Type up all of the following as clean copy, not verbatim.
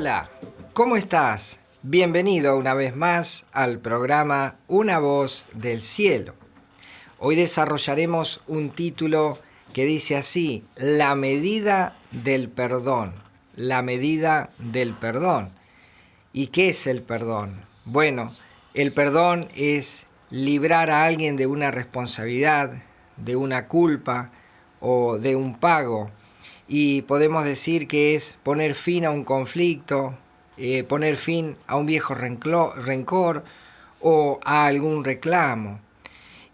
Hola, ¿cómo estás? Bienvenido una vez más al programa Una voz del cielo. Hoy desarrollaremos un título que dice así: La medida del perdón. La medida del perdón. ¿Y qué es el perdón? Bueno, el perdón es librar a alguien de una responsabilidad, de una culpa o de un pago. Y podemos decir que es poner fin a un conflicto, poner fin a un viejo rencor o a algún reclamo.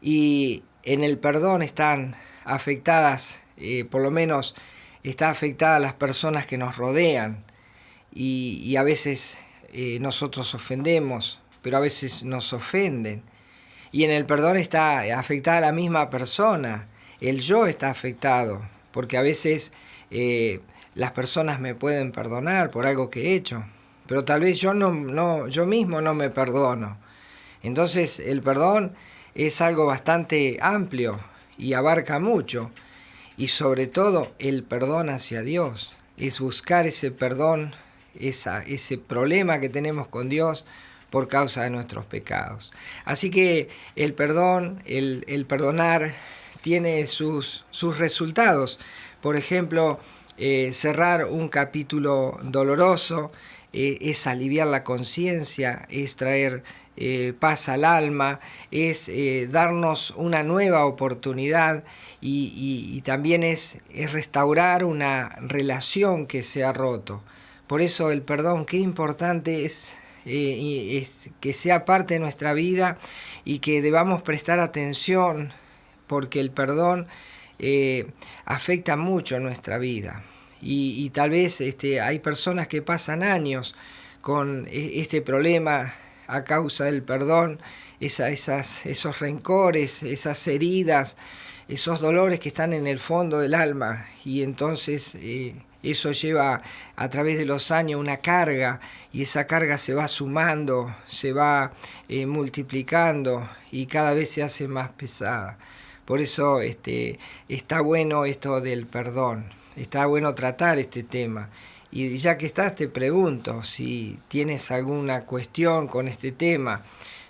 Y en el perdón están afectadas, por lo menos está afectada las personas que nos rodean. Y a veces nosotros ofendemos, pero a veces nos ofenden. Y en el perdón está afectada la misma persona, el yo está afectado, porque a veces las personas me pueden perdonar por algo que he hecho, pero tal vez yo mismo no me perdono. Entonces el perdón es algo bastante amplio y abarca mucho, y sobre todo el perdón hacia Dios, es buscar ese perdón, ese problema que tenemos con Dios por causa de nuestros pecados. Así que el perdón, el perdonar, tiene sus resultados. Por ejemplo, cerrar un capítulo doloroso es aliviar la conciencia, es traer paz al alma, es darnos una nueva oportunidad y también es restaurar una relación que se ha roto. Por eso el perdón, qué importante es que sea parte de nuestra vida y que debamos prestar atención, porque el perdón afecta mucho nuestra vida. Y tal vez hay personas que pasan años con este problema a causa del perdón, esos rencores, esas heridas, esos dolores que están en el fondo del alma, y entonces eso lleva a través de los años una carga, y esa carga se va sumando, se va multiplicando y cada vez se hace más pesada. Por eso está bueno esto del perdón, está bueno tratar este tema. Y ya que estás, te pregunto si tienes alguna cuestión con este tema,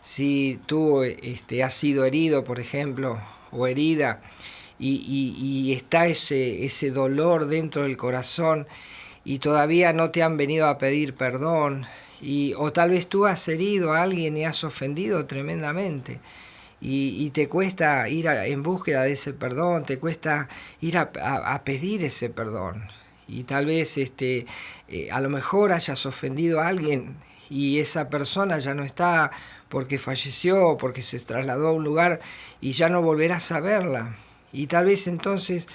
si tú has sido herido, por ejemplo, o herida, y está ese dolor dentro del corazón y todavía no te han venido a pedir perdón, o tal vez tú has herido a alguien y has ofendido tremendamente. Y te cuesta ir en búsqueda de ese perdón, te cuesta ir a pedir ese perdón. Y tal vez a lo mejor hayas ofendido a alguien y esa persona ya no está porque falleció, porque se trasladó a un lugar y ya no volverás a verla. Y tal vez entonces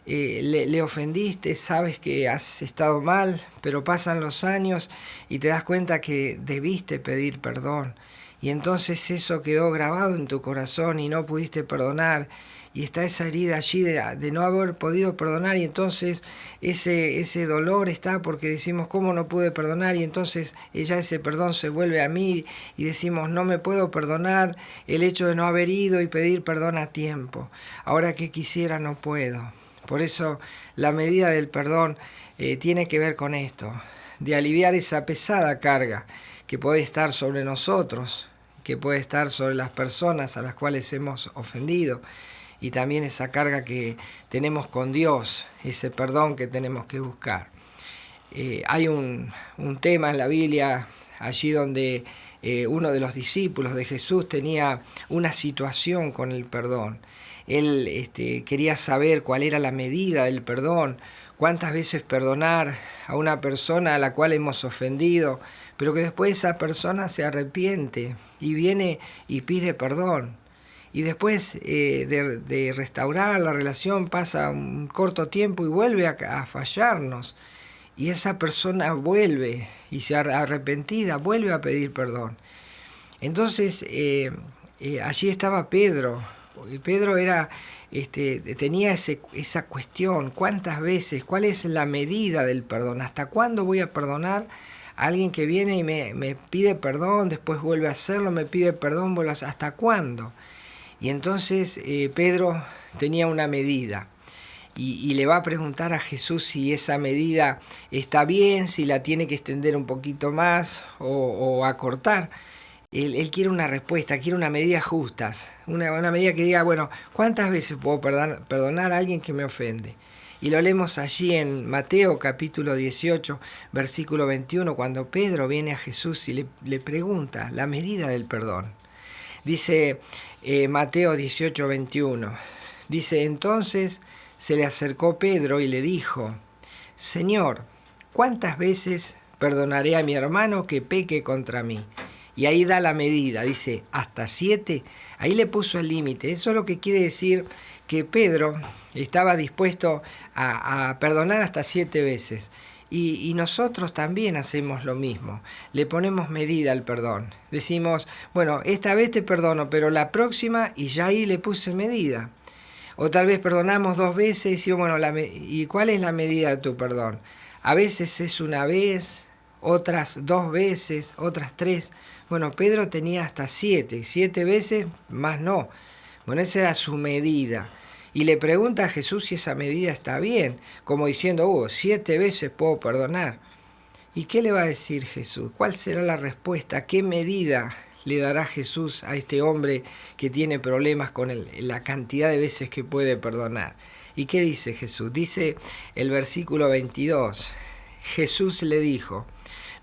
le ofendiste, sabes que has estado mal, pero pasan los años y te das cuenta que debiste pedir perdón. Y entonces eso quedó grabado en tu corazón y no pudiste perdonar. Y está esa herida allí de no haber podido perdonar, y entonces ese dolor está porque decimos, ¿cómo no pude perdonar? Y entonces ya ese perdón se vuelve a mí y decimos, no me puedo perdonar el hecho de no haber ido y pedir perdón a tiempo. Ahora que quisiera no puedo. Por eso la medida del perdón tiene que ver con esto, de aliviar esa pesada carga que puede estar sobre nosotros, que puede estar sobre las personas a las cuales hemos ofendido, y también esa carga que tenemos con Dios, ese perdón que tenemos que buscar. Hay un tema en la Biblia, allí donde uno de los discípulos de Jesús tenía una situación con el perdón. Él quería saber cuál era la medida del perdón, cuántas veces perdonar a una persona a la cual hemos ofendido, pero que después esa persona se arrepiente y viene y pide perdón. Y después de restaurar la relación pasa un corto tiempo y vuelve a fallarnos. Y esa persona vuelve y se arrepentida, vuelve a pedir perdón. Entonces allí estaba Pedro. Pedro tenía esa cuestión, ¿cuántas veces? ¿Cuál es la medida del perdón? ¿Hasta cuándo voy a perdonar a alguien que viene y me pide perdón, después vuelve a hacerlo, me pide perdón, vuelve a hacerlo? ¿Hasta cuándo? Y entonces Pedro tenía una medida. y le va a preguntar a Jesús si esa medida está bien, si la tiene que extender un poquito más o acortar. Él quiere una respuesta, quiere una medida justa, una medida que diga, bueno, ¿cuántas veces puedo perdonar a alguien que me ofende? Y lo leemos allí en Mateo capítulo 18, versículo 21, cuando Pedro viene a Jesús y le pregunta la medida del perdón. Dice Mateo 18, 21, dice, entonces se le acercó Pedro y le dijo, Señor, ¿cuántas veces perdonaré a mi hermano que peque contra mí? Y ahí da la medida, dice, hasta 7, ahí le puso el límite. Eso es lo que quiere decir que Pedro estaba dispuesto a perdonar hasta 7 veces. Y nosotros también hacemos lo mismo, le ponemos medida al perdón. Decimos, bueno, esta vez te perdono, pero la próxima, y ya ahí le puse medida. O tal vez perdonamos 2 veces y decimos, bueno, ¿y cuál es la medida de tu perdón? A veces es una vez, otras 2 veces, otras 3. Bueno, Pedro tenía hasta 7 veces, más no. Bueno, esa era su medida. Y le pregunta a Jesús si esa medida está bien, como diciendo, 7 veces puedo perdonar. ¿Y qué le va a decir Jesús? ¿Cuál será la respuesta? ¿Qué medida le dará Jesús a este hombre que tiene problemas con la cantidad de veces que puede perdonar? ¿Y qué dice Jesús? Dice el versículo 22, Jesús le dijo,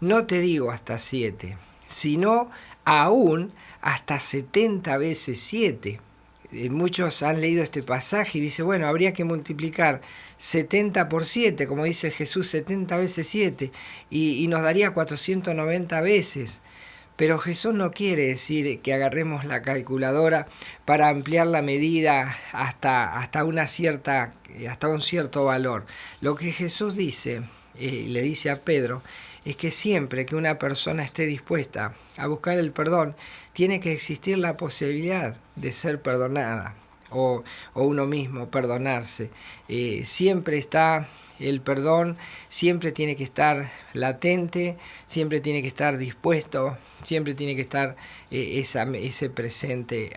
no te digo hasta 7, sino aún hasta 70 veces 7. Muchos han leído este pasaje y dice, bueno, habría que multiplicar 70 por 7, como dice Jesús, 70 veces 7, y nos daría 490 veces. Pero Jesús no quiere decir que agarremos la calculadora para ampliar la medida hasta un cierto valor. Lo que Jesús dice, le dice a Pedro, es que siempre que una persona esté dispuesta a buscar el perdón, tiene que existir la posibilidad de ser perdonada o uno mismo perdonarse. Siempre está el perdón, siempre tiene que estar latente, siempre tiene que estar dispuesto, siempre tiene que estar ese presente,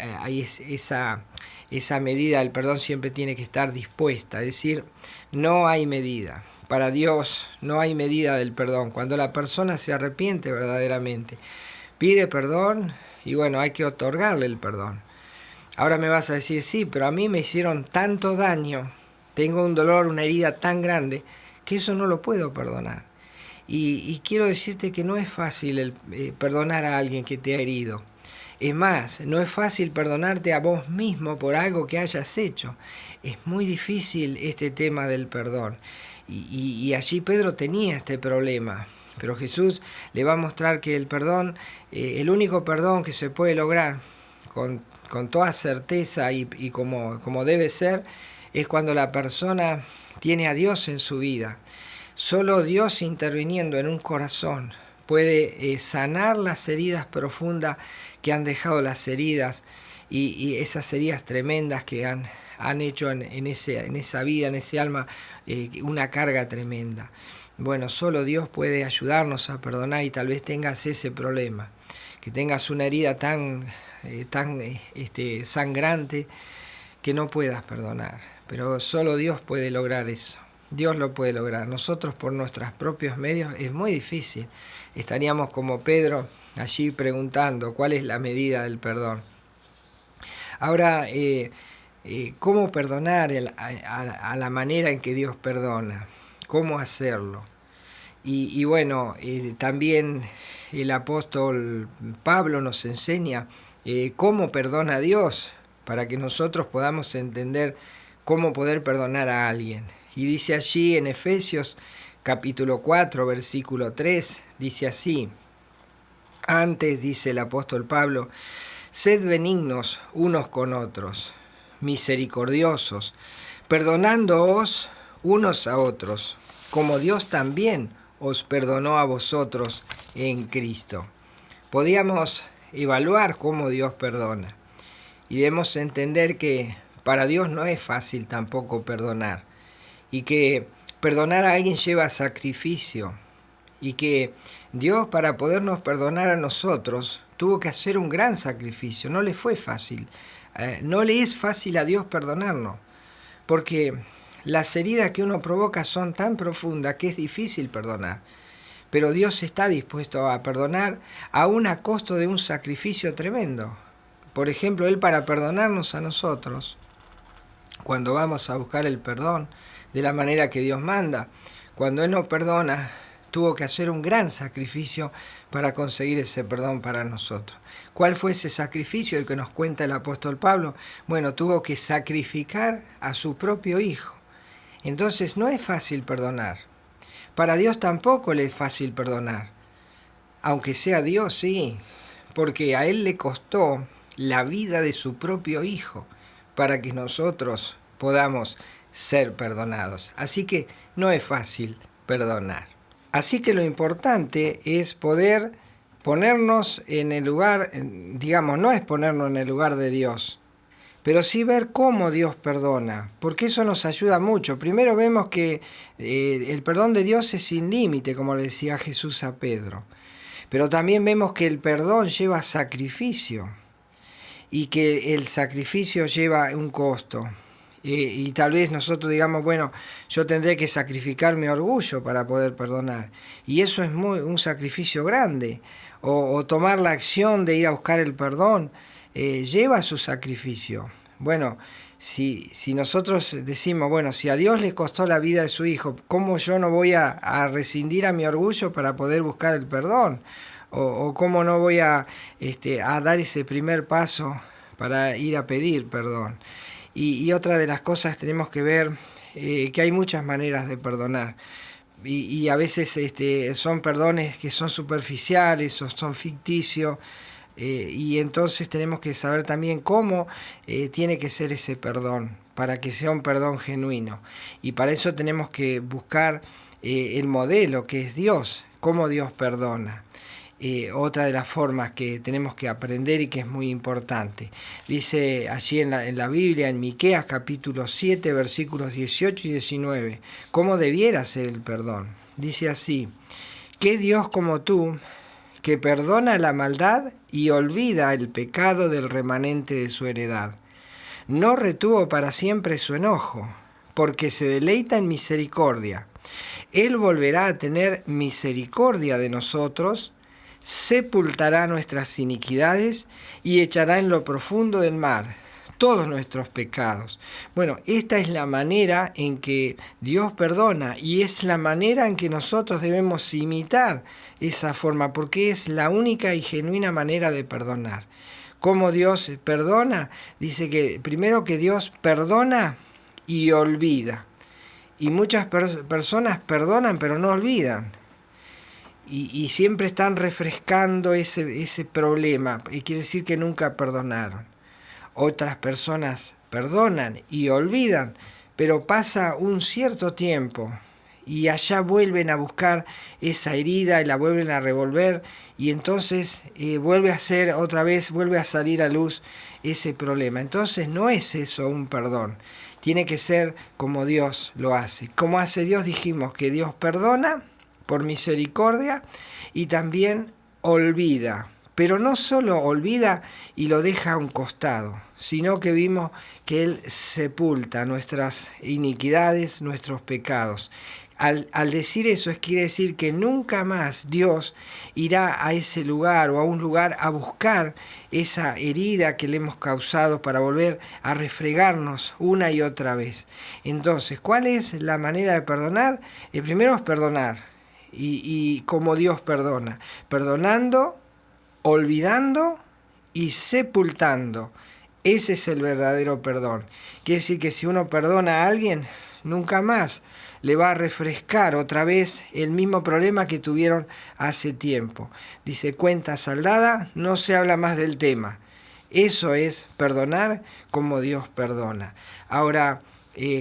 esa medida del perdón siempre tiene que estar dispuesta. Es decir, no hay medida. Para Dios no hay medida del perdón. Cuando la persona se arrepiente verdaderamente, pide perdón y bueno, hay que otorgarle el perdón. Ahora me vas a decir, sí, pero a mí me hicieron tanto daño, tengo un dolor, una herida tan grande, que eso no lo puedo perdonar. Y quiero decirte que no es fácil perdonar a alguien que te ha herido. Es más, no es fácil perdonarte a vos mismo por algo que hayas hecho. Es muy difícil este tema del perdón. Y allí Pedro tenía este problema. Pero Jesús le va a mostrar que el perdón, el único perdón que se puede lograr con toda certeza y como debe ser, es cuando la persona tiene a Dios en su vida. Solo Dios interviniendo en un corazón puede sanar las heridas profundas que han dejado las heridas y esas heridas tremendas que han hecho en esa vida, en ese alma, una carga tremenda. Bueno, solo Dios puede ayudarnos a perdonar y tal vez tengas ese problema, que tengas una herida tan sangrante que no puedas perdonar. Pero solo Dios puede lograr eso. Dios lo puede lograr. Nosotros por nuestros propios medios es muy difícil. Estaríamos como Pedro allí preguntando cuál es la medida del perdón. Ahora, ¿cómo perdonar a la manera en que Dios perdona? ¿Cómo hacerlo? Y bueno, también el apóstol Pablo nos enseña cómo perdona a Dios para que nosotros podamos entender cómo poder perdonar a alguien. Y dice allí en Efesios capítulo 4, versículo 3, dice así, antes, dice el apóstol Pablo, sed benignos unos con otros, misericordiosos, perdonándoos unos a otros, como Dios también os perdonó a vosotros en Cristo. Podíamos evaluar cómo Dios perdona y debemos entender que para Dios no es fácil tampoco perdonar y que perdonar a alguien lleva sacrificio y que Dios, para podernos perdonar a nosotros, tuvo que hacer un gran sacrificio. No le fue fácil. No le es fácil a Dios perdonarnos, porque las heridas que uno provoca son tan profundas que es difícil perdonar. Pero Dios está dispuesto a perdonar aún a costo de un sacrificio tremendo. Por ejemplo, Él, para perdonarnos a nosotros, cuando vamos a buscar el perdón de la manera que Dios manda, cuando Él nos perdona, tuvo que hacer un gran sacrificio para conseguir ese perdón para nosotros. ¿Cuál fue ese sacrificio? El que nos cuenta el apóstol Pablo. Bueno, tuvo que sacrificar a su propio Hijo. Entonces no es fácil perdonar. Para Dios tampoco le es fácil perdonar. Aunque sea Dios, sí, porque a Él le costó la vida de su propio Hijo para que nosotros podamos ser perdonados. Así que no es fácil perdonar. Así que lo importante es poder ponernos en el lugar, digamos, no es ponernos en el lugar de Dios, pero sí ver cómo Dios perdona, porque eso nos ayuda mucho. Primero vemos que el perdón de Dios es sin límite, como le decía Jesús a Pedro, pero también vemos que el perdón lleva sacrificio y que el sacrificio lleva un costo. Y tal vez nosotros digamos, bueno, yo tendré que sacrificar mi orgullo para poder perdonar. Y eso es un sacrificio grande. O tomar la acción de ir a buscar el perdón lleva su sacrificio. Bueno, si nosotros decimos, bueno, si a Dios le costó la vida de su Hijo, ¿cómo yo no voy a rescindir a mi orgullo para poder buscar el perdón? O cómo no voy a dar ese primer paso para ir a pedir perdón. Y otra de las cosas tenemos que ver que hay muchas maneras de perdonar. Y a veces son perdones que son superficiales o son ficticios. Y entonces tenemos que saber también cómo tiene que ser ese perdón para que sea un perdón genuino. Y para eso tenemos que buscar el modelo que es Dios, cómo Dios perdona. Otra de las formas que tenemos que aprender y que es muy importante. Dice allí en la Biblia, en Miqueas capítulo 7, versículos 18 y 19, cómo debiera ser el perdón. Dice así: ¿qué Dios como tú, que perdona la maldad y olvida el pecado del remanente de su heredad? No retuvo para siempre su enojo, porque se deleita en misericordia. Él volverá a tener misericordia de nosotros, sepultará nuestras iniquidades y echará en lo profundo del mar todos nuestros pecados. Bueno, esta es la manera en que Dios perdona y es la manera en que nosotros debemos imitar esa forma, porque es la única y genuina manera de perdonar. ¿Cómo Dios perdona? Dice que primero que Dios perdona y olvida. Y muchas personas perdonan pero no olvidan. Y siempre están refrescando ese problema. Y quiere decir que nunca perdonaron. Otras personas perdonan y olvidan, pero pasa un cierto tiempo y allá vuelven a buscar esa herida y la vuelven a revolver y entonces vuelve a ser otra vez, vuelve a salir a luz ese problema. Entonces no es eso un perdón. Tiene que ser como Dios lo hace. Como hace Dios, dijimos que Dios perdona por misericordia y también olvida. Pero no solo olvida y lo deja a un costado, sino que vimos que Él sepulta nuestras iniquidades, nuestros pecados. Al decir eso, quiere decir que nunca más Dios irá a ese lugar o a un lugar a buscar esa herida que le hemos causado para volver a refregarnos una y otra vez. Entonces, ¿cuál es la manera de perdonar? El primero es perdonar y como Dios perdona, perdonando, olvidando y sepultando. Ese es el verdadero perdón. Quiere decir que si uno perdona a alguien, nunca más le va a refrescar otra vez el mismo problema que tuvieron hace tiempo. Dice, cuenta saldada, no se habla más del tema. Eso es perdonar como Dios perdona. Ahora,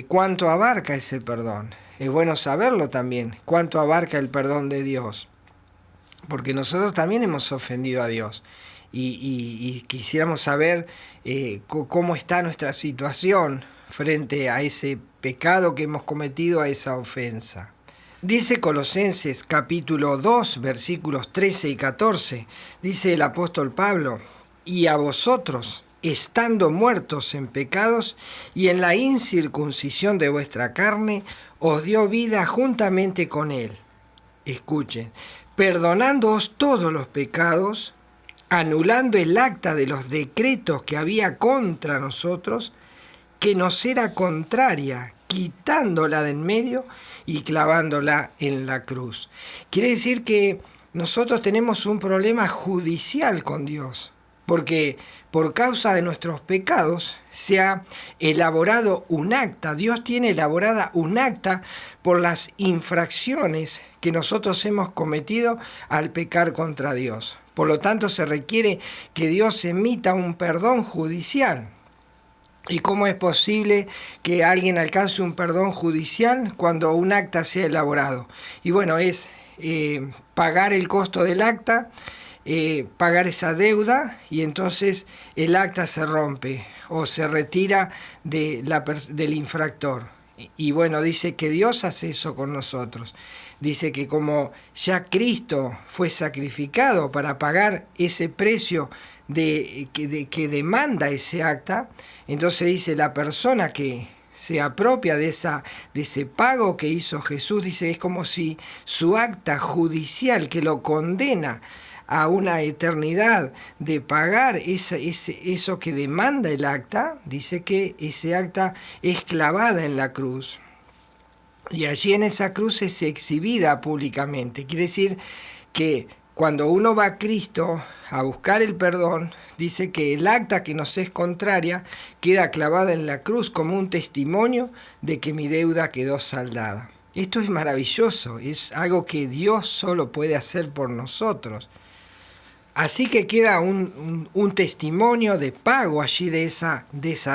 ¿cuánto abarca ese perdón? Es bueno saberlo también, cuánto abarca el perdón de Dios. Porque nosotros también hemos ofendido a Dios y quisiéramos saber cómo está nuestra situación frente a ese pecado que hemos cometido, a esa ofensa. Dice Colosenses capítulo 2, versículos 13 y 14, dice el apóstol Pablo, y a vosotros, estando muertos en pecados y en la incircuncisión de vuestra carne, os dio vida juntamente con él. Escuchen, perdonándoos todos los pecados, anulando el acta de los decretos que había contra nosotros, que nos era contraria, quitándola de en medio y clavándola en la cruz. Quiere decir que nosotros tenemos un problema judicial con Dios, porque por causa de nuestros pecados se ha elaborado un acta. Dios tiene elaborada un acta por las infracciones que nosotros hemos cometido al pecar contra Dios. Por lo tanto, se requiere que Dios emita un perdón judicial. ¿Y cómo es posible que alguien alcance un perdón judicial cuando un acta sea elaborado? Y bueno, es pagar el costo del acta, pagar esa deuda, y entonces el acta se rompe o se retira del infractor. Y bueno, dice que Dios hace eso con nosotros. Dice que como ya Cristo fue sacrificado para pagar ese precio que demanda ese acta, entonces dice la persona que se apropia de ese pago que hizo Jesús, dice es como si su acta judicial que lo condena a una eternidad de pagar eso que demanda el acta, dice que ese acta es clavada en la cruz. Y allí en esa cruz es exhibida públicamente. Quiere decir que cuando uno va a Cristo a buscar el perdón, dice que el acta que nos es contraria queda clavada en la cruz como un testimonio de que mi deuda quedó saldada. Esto es maravilloso, es algo que Dios solo puede hacer por nosotros. Así que queda un testimonio de pago allí de esa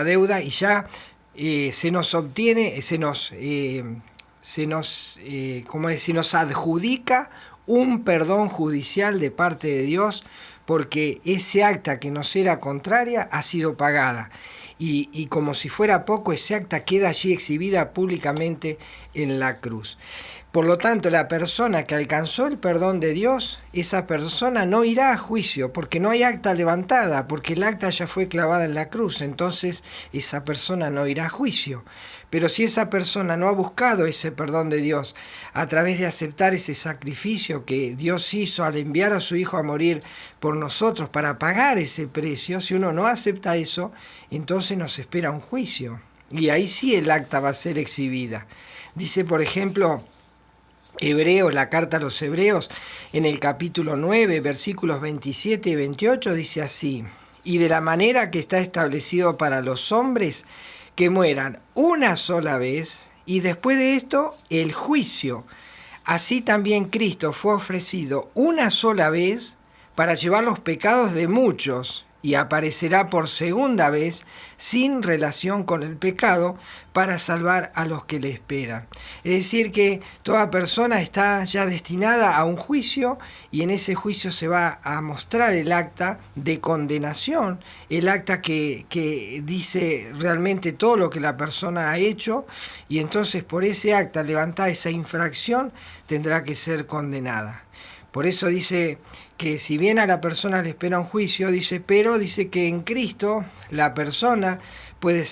deuda, y ya se nos adjudica un perdón judicial de parte de Dios, porque ese acta que nos era contraria ha sido pagada. Y como si fuera poco, ese acta queda allí exhibida públicamente en la cruz. Por lo tanto, la persona que alcanzó el perdón de Dios, esa persona no irá a juicio, porque no hay acta levantada, porque el acta ya fue clavada en la cruz. Entonces, esa persona no irá a juicio. Pero si esa persona no ha buscado ese perdón de Dios a través de aceptar ese sacrificio que Dios hizo al enviar a su Hijo a morir por nosotros para pagar ese precio, si uno no acepta eso, entonces nos espera un juicio. Y ahí sí el acta va a ser exhibida. Dice, por ejemplo, Hebreos, la carta a los Hebreos, en el capítulo 9, versículos 27 y 28, dice así: y de la manera que está establecido para los hombres, que mueran una sola vez, y después de esto el juicio. Así también Cristo fue ofrecido una sola vez para llevar los pecados de muchos, y aparecerá por segunda vez sin relación con el pecado para salvar a los que le esperan. Es decir, que toda persona está ya destinada a un juicio, y en ese juicio se va a mostrar el acta de condenación, el acta que dice realmente todo lo que la persona ha hecho, y entonces por ese acta levantada esa infracción tendrá que ser condenada. Por eso dice que si bien a la persona le espera un juicio, pero dice que en Cristo la persona puede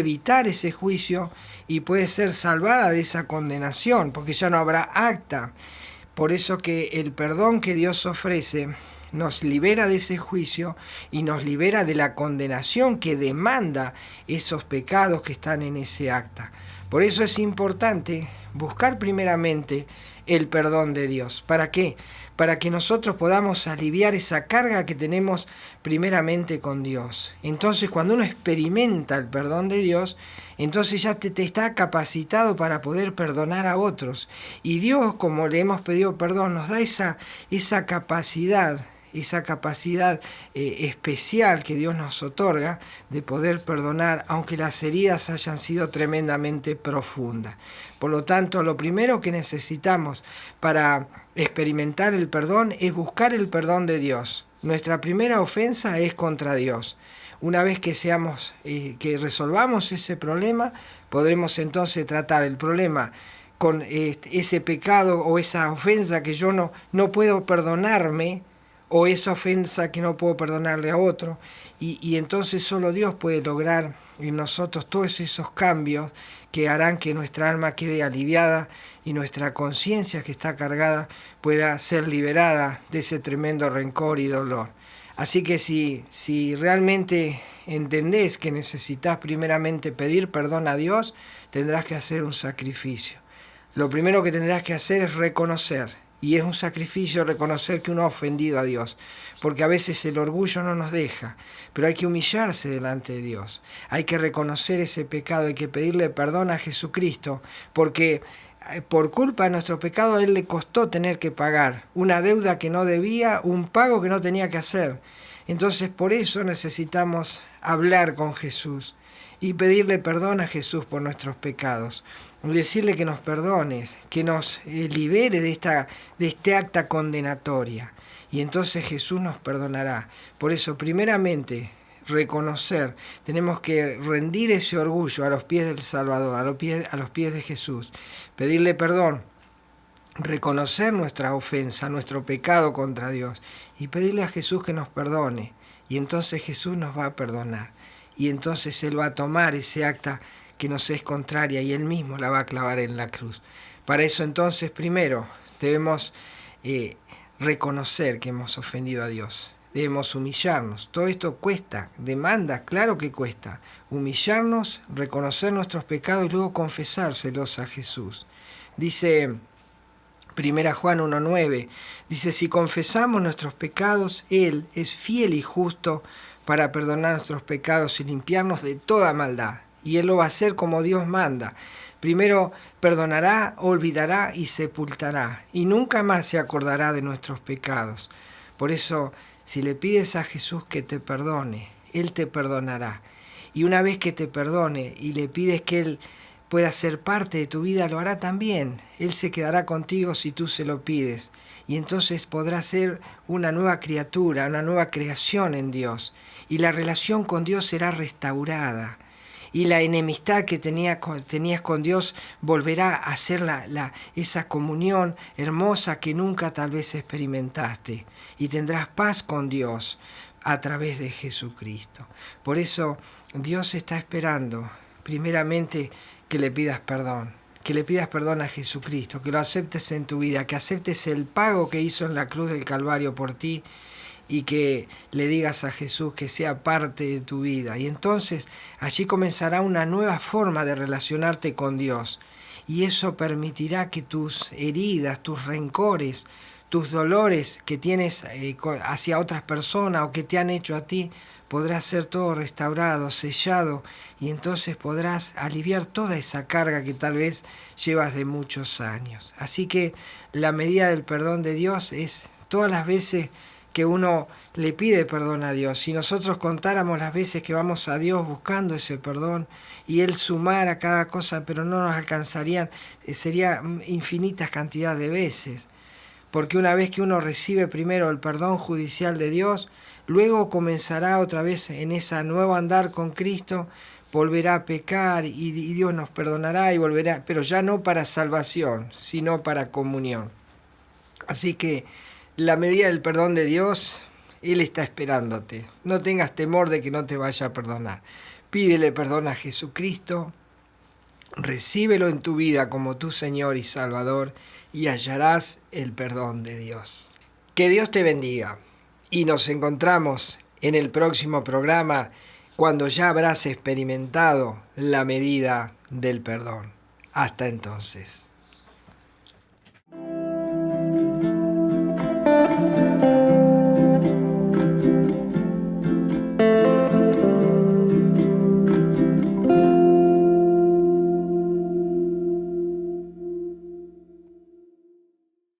evitar ese juicio y puede ser salvada de esa condenación, porque ya no habrá acta. Por eso que el perdón que Dios ofrece nos libera de ese juicio y nos libera de la condenación que demanda esos pecados que están en ese acta. Por eso es importante buscar primeramente el perdón de Dios. ¿Para qué? Para que nosotros podamos aliviar esa carga que tenemos primeramente con Dios. Entonces, cuando uno experimenta el perdón de Dios, entonces ya te está capacitado para poder perdonar a otros. Y Dios, como le hemos pedido perdón, nos da esa capacidad especial que Dios nos otorga de poder perdonar, aunque las heridas hayan sido tremendamente profundas. Por lo tanto, lo primero que necesitamos para experimentar el perdón es buscar el perdón de Dios. Nuestra primera ofensa es contra Dios. Una vez que resolvamos ese problema, podremos entonces tratar el problema con ese pecado o esa ofensa que yo no puedo perdonarme, o esa ofensa que no puedo perdonarle a otro. Y entonces solo Dios puede lograr en nosotros todos esos cambios que harán que nuestra alma quede aliviada y nuestra conciencia que está cargada pueda ser liberada de ese tremendo rencor y dolor. Así que si realmente entendés que necesitas primeramente pedir perdón a Dios, tendrás que hacer un sacrificio. Lo primero que tendrás que hacer es reconocer, y es un sacrificio reconocer que uno ha ofendido a Dios, porque a veces el orgullo no nos deja, pero hay que humillarse delante de Dios, hay que reconocer ese pecado, hay que pedirle perdón a Jesucristo, porque por culpa de nuestro pecado a Él le costó tener que pagar una deuda que no debía, un pago que no tenía que hacer. Entonces por eso necesitamos hablar con Jesús y pedirle perdón a Jesús por nuestros pecados. Decirle que nos perdones, que nos libere de este acta condenatoria. Y entonces Jesús nos perdonará. Por eso, primeramente, reconocer, tenemos que rendir ese orgullo a los pies del Salvador, a los pies de Jesús. Pedirle perdón, reconocer nuestra ofensa, nuestro pecado contra Dios y pedirle a Jesús que nos perdone. Y entonces Jesús nos va a perdonar. Y entonces Él va a tomar ese acta que nos es contraria y Él mismo la va a clavar en la cruz. Para eso entonces primero debemos reconocer que hemos ofendido a Dios. Debemos humillarnos. Todo esto cuesta, demanda, claro que cuesta. Humillarnos, reconocer nuestros pecados y luego confesárselos a Jesús. Dice 1 Juan 1:9, dice, si confesamos nuestros pecados, Él es fiel y justo para perdonar nuestros pecados y limpiarnos de toda maldad. Y Él lo va a hacer como Dios manda. Primero perdonará, olvidará y sepultará. Y nunca más se acordará de nuestros pecados. Por eso, si le pides a Jesús que te perdone, Él te perdonará. Y una vez que te perdone y le pides que Él pueda ser parte de tu vida, lo hará también. Él se quedará contigo si tú se lo pides. Y entonces podrás ser una nueva criatura, una nueva creación en Dios. Y la relación con Dios será restaurada. Y la enemistad que tenías con Dios volverá a ser esa comunión hermosa que nunca tal vez experimentaste. Y tendrás paz con Dios a través de Jesucristo. Por eso Dios está esperando, primeramente, que le pidas perdón a Jesucristo, que lo aceptes en tu vida, que aceptes el pago que hizo en la cruz del Calvario por ti y que le digas a Jesús que sea parte de tu vida. Y entonces allí comenzará una nueva forma de relacionarte con Dios. Y eso permitirá que tus heridas, tus rencores, tus dolores que tienes hacia otras personas o que te han hecho a ti, podrá ser todo restaurado, sellado, y entonces podrás aliviar toda esa carga que tal vez llevas de muchos años. Así que la medida del perdón de Dios es todas las veces que uno le pide perdón a Dios. Si nosotros contáramos las veces que vamos a Dios buscando ese perdón y Él sumara cada cosa, pero no nos alcanzarían, sería infinitas cantidades de veces. Porque una vez que uno recibe primero el perdón judicial de Dios, luego comenzará otra vez en ese nuevo andar con Cristo, volverá a pecar y Dios nos perdonará y volverá, pero ya no para salvación, sino para comunión. Así que la medida del perdón de Dios, Él está esperándote. No tengas temor de que no te vaya a perdonar. Pídele perdón a Jesucristo, recíbelo en tu vida como tu Señor y Salvador y hallarás el perdón de Dios. Que Dios te bendiga y nos encontramos en el próximo programa cuando ya habrás experimentado la medida del perdón. Hasta entonces.